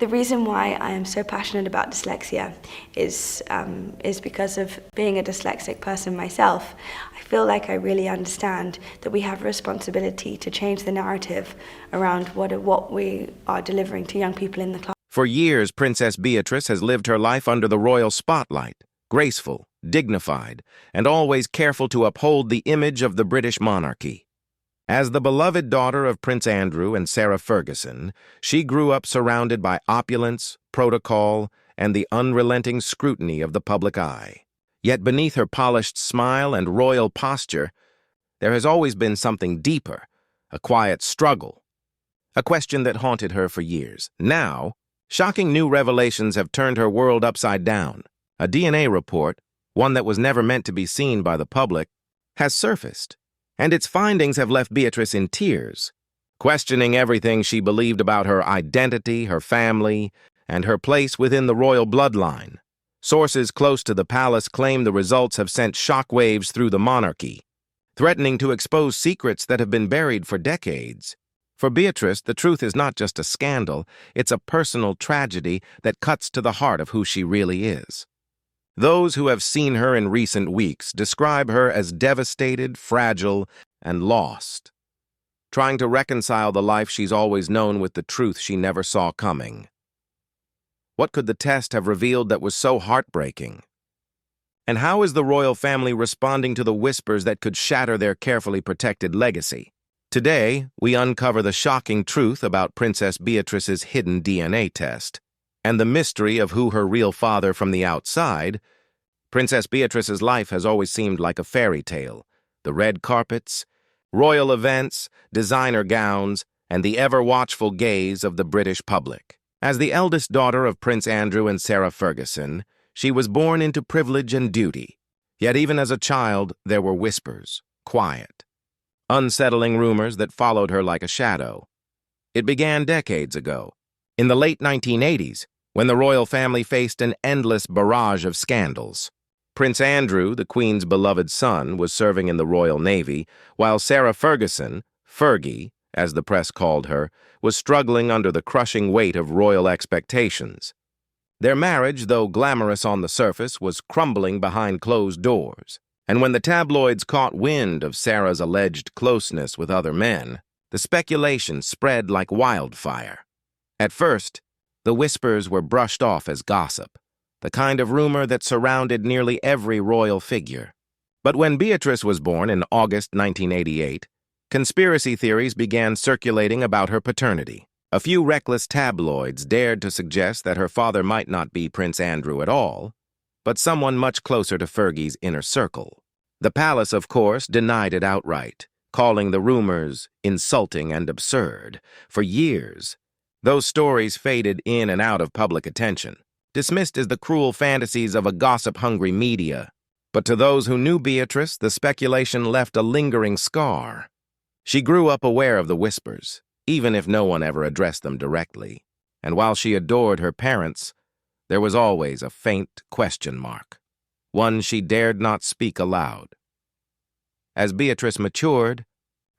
The reason why I am so passionate about dyslexia is because of being a dyslexic person myself. I feel like I really understand that we have a responsibility to change the narrative around what we are delivering to young people in the class. For years, Princess Beatrice has lived her life under the royal spotlight, graceful, dignified, and always careful to uphold the image of the British monarchy. As the beloved daughter of Prince Andrew and Sarah Ferguson, she grew up surrounded by opulence, protocol, and the unrelenting scrutiny of the public eye. Yet beneath her polished smile and royal posture, there has always been something deeper, a quiet struggle, a question that haunted her for years. Now, shocking new revelations have turned her world upside down. A DNA report, one that was never meant to be seen by the public, has surfaced, and its findings have left Beatrice in tears, questioning everything she believed about her identity, her family, and her place within the royal bloodline. Sources close to the palace claim the results have sent shockwaves through the monarchy, threatening to expose secrets that have been buried for decades. For Beatrice, the truth is not just a scandal, it's a personal tragedy that cuts to the heart of who she really is. Those who have seen her in recent weeks describe her as devastated, fragile, and lost, trying to reconcile the life she's always known with the truth she never saw coming. What could the test have revealed that was so heartbreaking? And how is the royal family responding to the whispers that could shatter their carefully protected legacy? Today, we uncover the shocking truth about Princess Beatrice's hidden DNA test, and the mystery of who her real father from the outside. Princess Beatrice's life has always seemed like a fairy tale. The red carpets, royal events, designer gowns, and the ever-watchful gaze of the British public. As the eldest daughter of Prince Andrew and Sarah Ferguson, she was born into privilege and duty. Yet even as a child, there were whispers, quiet, unsettling rumors that followed her like a shadow. It began decades ago, in the late 1980s, when the royal family faced an endless barrage of scandals. Prince Andrew, the Queen's beloved son, was serving in the Royal Navy, while Sarah Ferguson, Fergie, as the press called her, was struggling under the crushing weight of royal expectations. Their marriage, though glamorous on the surface, was crumbling behind closed doors. And when the tabloids caught wind of Sarah's alleged closeness with other men, the speculation spread like wildfire. At first, the whispers were brushed off as gossip, the kind of rumor that surrounded nearly every royal figure. But when Beatrice was born in August 1988, conspiracy theories began circulating about her paternity. A few reckless tabloids dared to suggest that her father might not be Prince Andrew at all, but someone much closer to Fergie's inner circle. The palace, of course, denied it outright, calling the rumors insulting and absurd. For years, those stories faded in and out of public attention, dismissed as the cruel fantasies of a gossip-hungry media. But to those who knew Beatrice, the speculation left a lingering scar. She grew up aware of the whispers, even if no one ever addressed them directly. And while she adored her parents, there was always a faint question mark, one she dared not speak aloud. As Beatrice matured,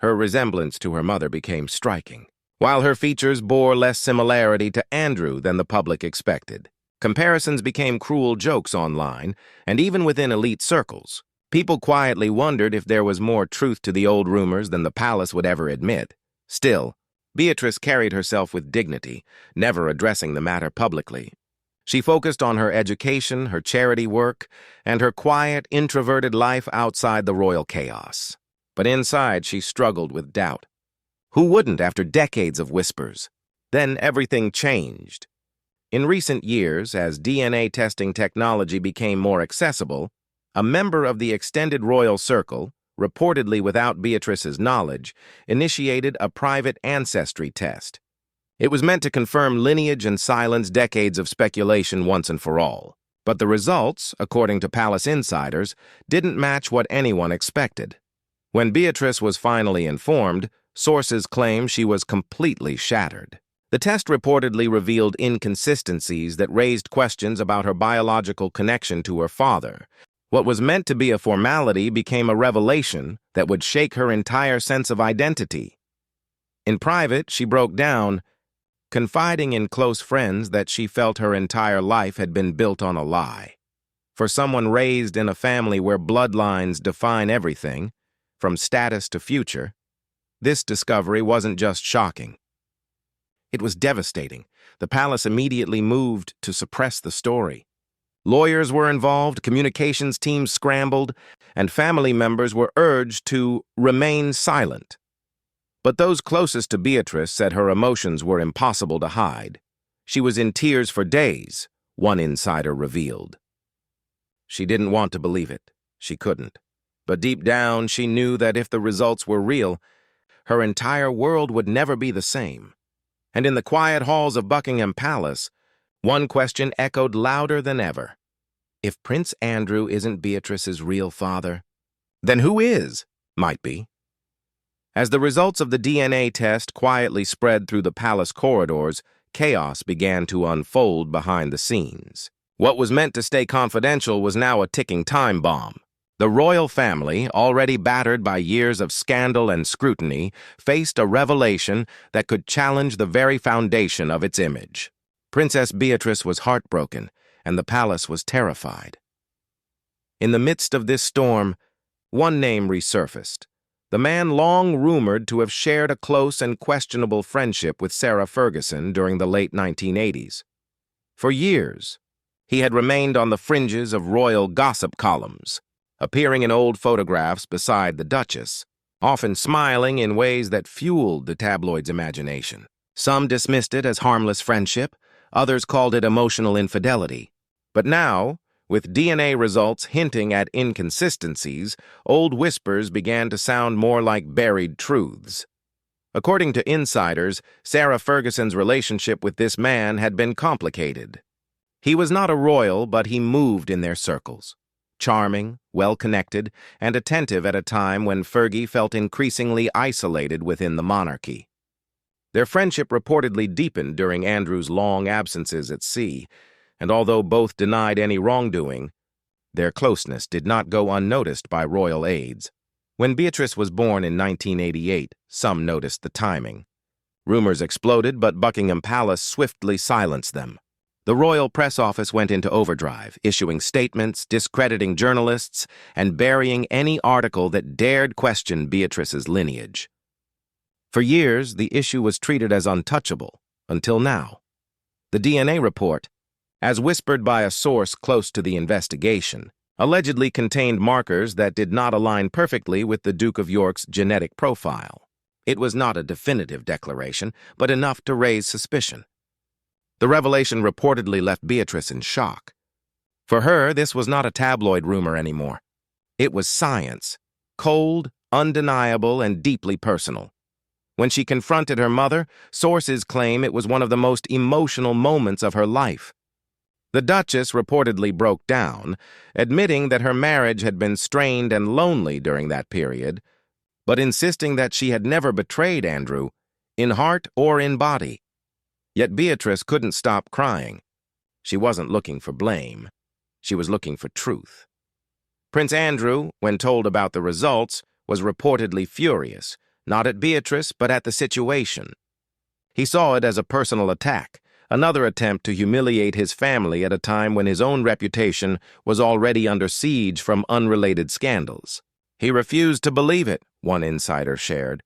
her resemblance to her mother became striking. While her features bore less similarity to Andrew than the public expected, comparisons became cruel jokes online, and even within elite circles, people quietly wondered if there was more truth to the old rumors than the palace would ever admit. Still, Beatrice carried herself with dignity, never addressing the matter publicly. She focused on her education, her charity work, and her quiet, introverted life outside the royal chaos. But inside, she struggled with doubt. Who wouldn't after decades of whispers? Then everything changed. In recent years, as DNA testing technology became more accessible, a member of the extended royal circle, reportedly without Beatrice's knowledge, initiated a private ancestry test. It was meant to confirm lineage and silence decades of speculation once and for all. But the results, according to palace insiders, didn't match what anyone expected. When Beatrice was finally informed, sources claim she was completely shattered. The test reportedly revealed inconsistencies that raised questions about her biological connection to her father. What was meant to be a formality became a revelation that would shake her entire sense of identity. In private, she broke down, confiding in close friends that she felt her entire life had been built on a lie. For someone raised in a family where bloodlines define everything, from status to future, this discovery wasn't just shocking. It was devastating. The palace immediately moved to suppress the story. Lawyers were involved, communications teams scrambled, and family members were urged to remain silent. But those closest to Beatrice said her emotions were impossible to hide. She was in tears for days, one insider revealed. She didn't want to believe it. She couldn't. But deep down, she knew that if the results were real, her entire world would never be the same. And in the quiet halls of Buckingham Palace, one question echoed louder than ever. If Prince Andrew isn't Beatrice's real father, then who is? Might be. As the results of the DNA test quietly spread through the palace corridors, chaos began to unfold behind the scenes. What was meant to stay confidential was now a ticking time bomb. The royal family, already battered by years of scandal and scrutiny, faced a revelation that could challenge the very foundation of its image. Princess Beatrice was heartbroken, and the palace was terrified. In the midst of this storm, one name resurfaced. The man long rumored to have shared a close and questionable friendship with Sarah Ferguson during the late 1980s. For years, he had remained on the fringes of royal gossip columns, appearing in old photographs beside the Duchess, often smiling in ways that fueled the tabloid's imagination. Some dismissed it as harmless friendship, others called it emotional infidelity. But now, with DNA results hinting at inconsistencies, old whispers began to sound more like buried truths. According to insiders, Sarah Ferguson's relationship with this man had been complicated. He was not a royal, but he moved in their circles. Charming, well-connected, and attentive at a time when Fergie felt increasingly isolated within the monarchy. Their friendship reportedly deepened during Andrew's long absences at sea, and although both denied any wrongdoing, their closeness did not go unnoticed by royal aides. When Beatrice was born in 1988, some noticed the timing. Rumors exploded, but Buckingham Palace swiftly silenced them. The royal press office went into overdrive, issuing statements, discrediting journalists, and burying any article that dared question Beatrice's lineage. For years, the issue was treated as untouchable, until now. The DNA report, as whispered by a source close to the investigation, allegedly contained markers that did not align perfectly with the Duke of York's genetic profile. It was not a definitive declaration, but enough to raise suspicion. The revelation reportedly left Beatrice in shock. For her, this was not a tabloid rumor anymore. It was science, cold, undeniable, and deeply personal. When she confronted her mother, sources claim it was one of the most emotional moments of her life. The Duchess reportedly broke down, admitting that her marriage had been strained and lonely during that period, but insisting that she had never betrayed Andrew, in heart or in body. Yet Beatrice couldn't stop crying. She wasn't looking for blame. She was looking for truth. Prince Andrew, when told about the results, was reportedly furious, not at Beatrice, but at the situation. He saw it as a personal attack, another attempt to humiliate his family at a time when his own reputation was already under siege from unrelated scandals. He refused to believe it, one insider shared.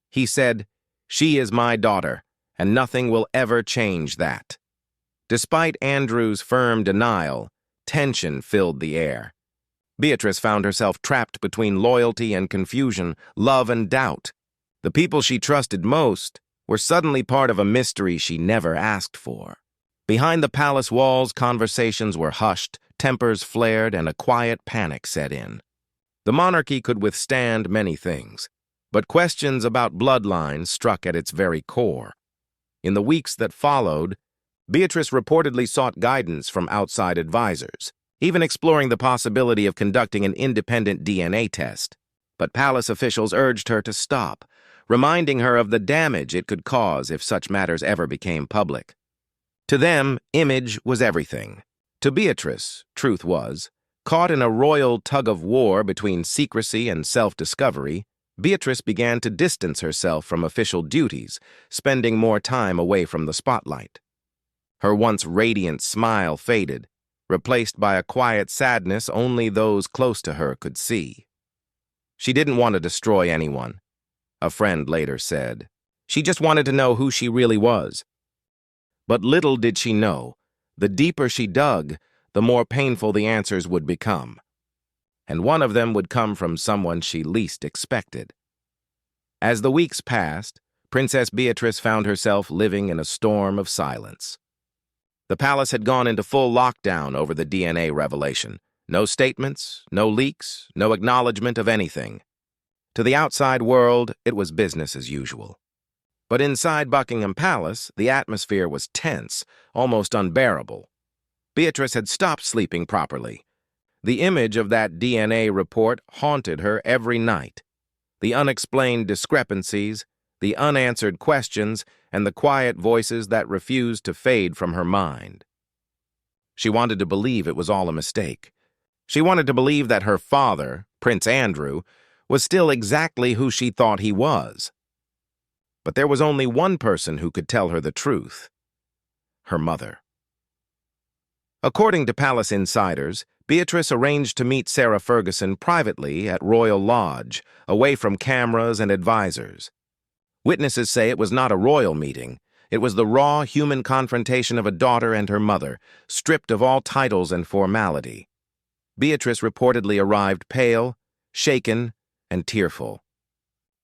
He said, "She is my daughter, and nothing will ever change that." Despite Andrew's firm denial, tension filled the air. Beatrice found herself trapped between loyalty and confusion, love and doubt. The people she trusted most were suddenly part of a mystery she never asked for. Behind the palace walls, conversations were hushed, tempers flared, and a quiet panic set in. The monarchy could withstand many things, but questions about bloodlines struck at its very core. In the weeks that followed, Beatrice reportedly sought guidance from outside advisors, even exploring the possibility of conducting an independent DNA test. But palace officials urged her to stop, reminding her of the damage it could cause if such matters ever became public. To them, image was everything. To Beatrice, truth was, caught in a royal tug-of-war between secrecy and self-discovery, Beatrice began to distance herself from official duties, spending more time away from the spotlight. Her once radiant smile faded, replaced by a quiet sadness only those close to her could see. She didn't want to destroy anyone, a friend later said. She just wanted to know who she really was. But little did she know, the deeper she dug, the more painful the answers would become. And one of them would come from someone she least expected. As the weeks passed, Princess Beatrice found herself living in a storm of silence. The palace had gone into full lockdown over the DNA revelation. No statements, no leaks, no acknowledgement of anything. To the outside world, it was business as usual. But inside Buckingham Palace, the atmosphere was tense, almost unbearable. Beatrice had stopped sleeping properly. The image of that DNA report haunted her every night. The unexplained discrepancies, the unanswered questions, and the quiet voices that refused to fade from her mind. She wanted to believe it was all a mistake. She wanted to believe that her father, Prince Andrew, was still exactly who she thought he was. But there was only one person who could tell her the truth: her mother. According to palace insiders, Beatrice arranged to meet Sarah Ferguson privately at Royal Lodge, away from cameras and advisors. Witnesses say it was not a royal meeting. It was the raw human confrontation of a daughter and her mother, stripped of all titles and formality. Beatrice reportedly arrived pale, shaken, and tearful.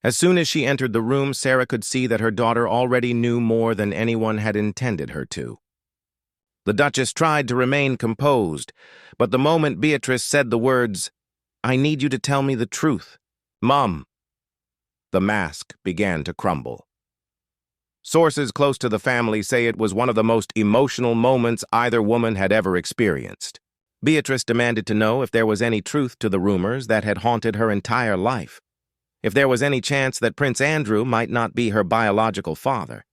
As soon as she entered the room, Sarah could see that her daughter already knew more than anyone had intended her to. The Duchess tried to remain composed, but the moment Beatrice said the words, "I need you to tell me the truth, Mom," the mask began to crumble. Sources close to the family say it was one of the most emotional moments either woman had ever experienced. Beatrice demanded to know if there was any truth to the rumors that had haunted her entire life, if there was any chance that Prince Andrew might not be her biological father.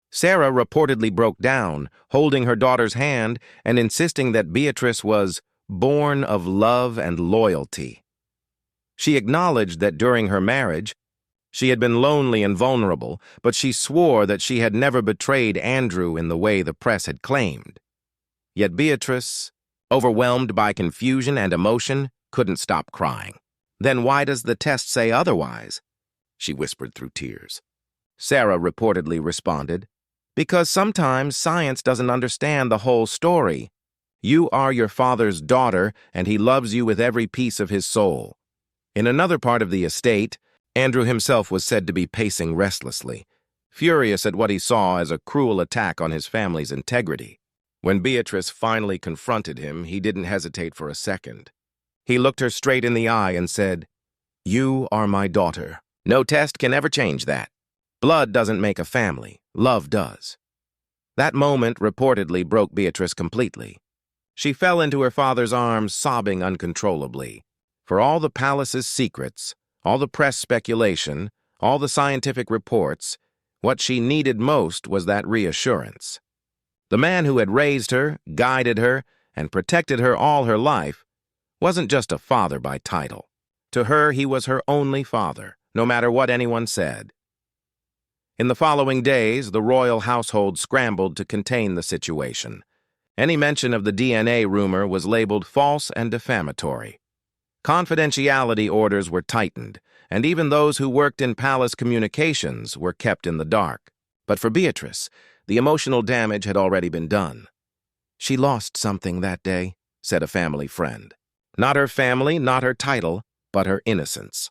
Sarah reportedly broke down, holding her daughter's hand and insisting that Beatrice was born of love and loyalty. She acknowledged that during her marriage, she had been lonely and vulnerable, but she swore that she had never betrayed Andrew in the way the press had claimed. Yet Beatrice, overwhelmed by confusion and emotion, couldn't stop crying. "Then why does the test say otherwise?" she whispered through tears. Sarah reportedly responded, "Because sometimes science doesn't understand the whole story. You are your father's daughter, and he loves you with every piece of his soul." In another part of the estate, Andrew himself was said to be pacing restlessly, furious at what he saw as a cruel attack on his family's integrity. When Beatrice finally confronted him, he didn't hesitate for a second. He looked her straight in the eye and said, "You are my daughter. No test can ever change that. Blood doesn't make a family. Love does." That moment reportedly broke Beatrice completely. She fell into her father's arms, sobbing uncontrollably. For all the palace's secrets, all the press speculation, all the scientific reports, what she needed most was that reassurance. The man who had raised her, guided her, and protected her all her life wasn't just a father by title. To her, he was her only father, no matter what anyone said. In the following days, the royal household scrambled to contain the situation. Any mention of the DNA rumor was labeled false and defamatory. Confidentiality orders were tightened, and even those who worked in palace communications were kept in the dark. But for Beatrice, the emotional damage had already been done. "She lost something that day," said a family friend. Not her family, not her title, but her innocence.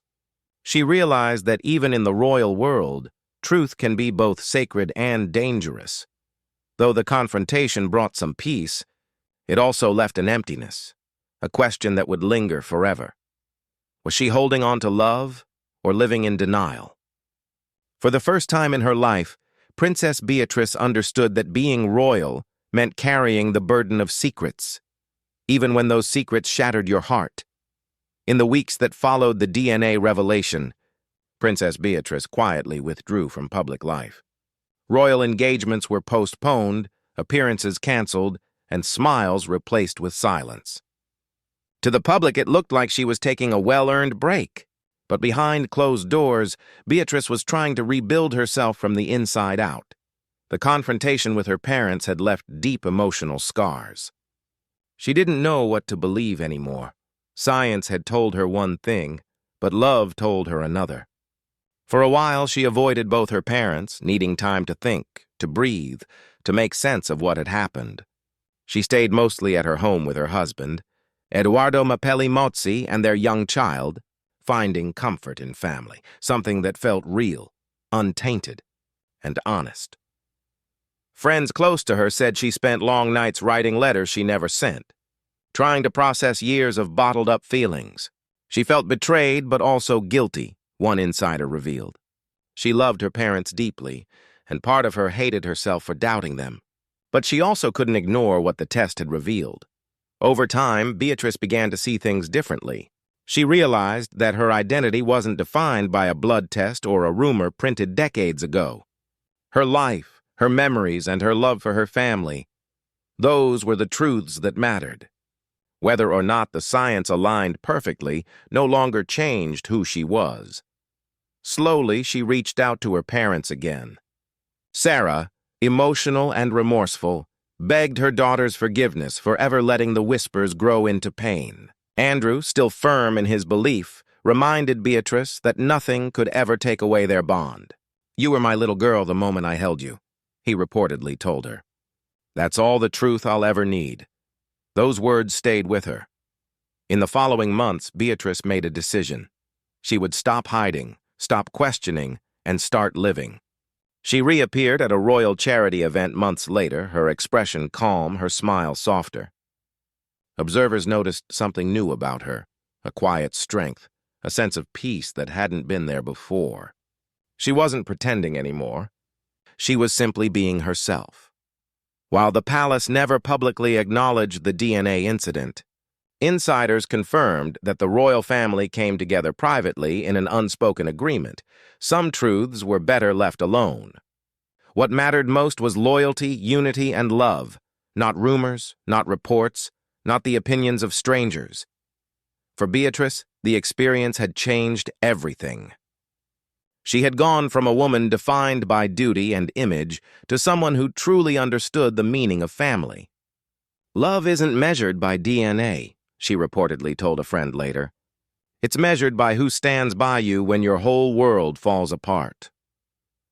She realized that even in the royal world, truth can be both sacred and dangerous. Though the confrontation brought some peace, it also left an emptiness, a question that would linger forever. Was she holding on to love or living in denial? For the first time in her life, Princess Beatrice understood that being royal meant carrying the burden of secrets, even when those secrets shattered your heart. In the weeks that followed the DNA revelation, Princess Beatrice quietly withdrew from public life. Royal engagements were postponed, appearances canceled, and smiles replaced with silence. To the public, it looked like she was taking a well-earned break. But behind closed doors, Beatrice was trying to rebuild herself from the inside out. The confrontation with her parents had left deep emotional scars. She didn't know what to believe anymore. Science had told her one thing, but love told her another. For a while, she avoided both her parents, needing time to think, to breathe, to make sense of what had happened. She stayed mostly at her home with her husband, Eduardo Mapelli Mozzi, and their young child, finding comfort in family, something that felt real, untainted, and honest. Friends close to her said she spent long nights writing letters she never sent, trying to process years of bottled-up feelings. She felt betrayed but also guilty, one insider revealed. She loved her parents deeply, and part of her hated herself for doubting them. But she also couldn't ignore what the test had revealed. Over time, Beatrice began to see things differently. She realized that her identity wasn't defined by a blood test or a rumor printed decades ago. Her life, her memories, and her love for her family, those were the truths that mattered. Whether or not the science aligned perfectly no longer changed who she was. Slowly, she reached out to her parents again. Sarah, emotional and remorseful, begged her daughter's forgiveness for ever letting the whispers grow into pain. Andrew, still firm in his belief, reminded Beatrice that nothing could ever take away their bond. "You were my little girl the moment I held you," he reportedly told her. "That's all the truth I'll ever need." Those words stayed with her. In the following months, Beatrice made a decision. She would stop hiding, stop questioning, and start living. She reappeared at a royal charity event months later, her expression calm, her smile softer. Observers noticed something new about her, a quiet strength, a sense of peace that hadn't been there before. She wasn't pretending anymore. She was simply being herself. While the palace never publicly acknowledged the DNA incident, insiders confirmed that the royal family came together privately in an unspoken agreement. Some truths were better left alone. What mattered most was loyalty, unity, and love, not rumors, not reports, not the opinions of strangers. For Beatrice, the experience had changed everything. She had gone from a woman defined by duty and image to someone who truly understood the meaning of family. "Love isn't measured by DNA," she reportedly told a friend later. "It's measured by who stands by you when your whole world falls apart."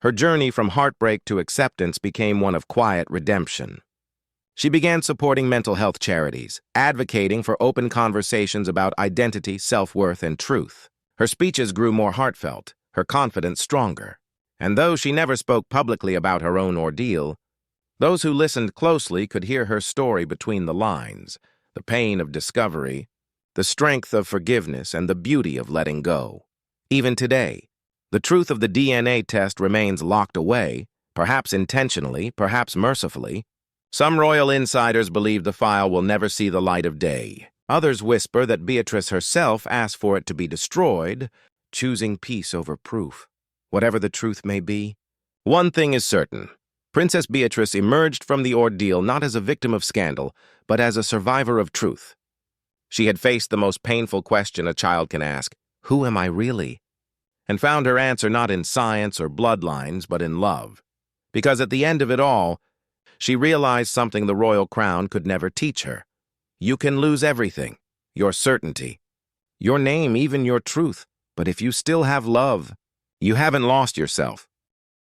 Her journey from heartbreak to acceptance became one of quiet redemption. She began supporting mental health charities, advocating for open conversations about identity, self-worth, and truth. Her speeches grew more heartfelt, her confidence stronger. And though she never spoke publicly about her own ordeal, those who listened closely could hear her story between the lines, the pain of discovery, the strength of forgiveness, and the beauty of letting go. Even today, the truth of the DNA test remains locked away, perhaps intentionally, perhaps mercifully. Some royal insiders believe the file will never see the light of day. Others whisper that Beatrice herself asked for it to be destroyed, choosing peace over proof. Whatever the truth may be, one thing is certain. Princess Beatrice emerged from the ordeal not as a victim of scandal, but as a survivor of truth. She had faced the most painful question a child can ask, "Who am I really?" and found her answer not in science or bloodlines, but in love. Because at the end of it all, she realized something the royal crown could never teach her. You can lose everything, your certainty, your name, even your truth, but if you still have love, you haven't lost yourself.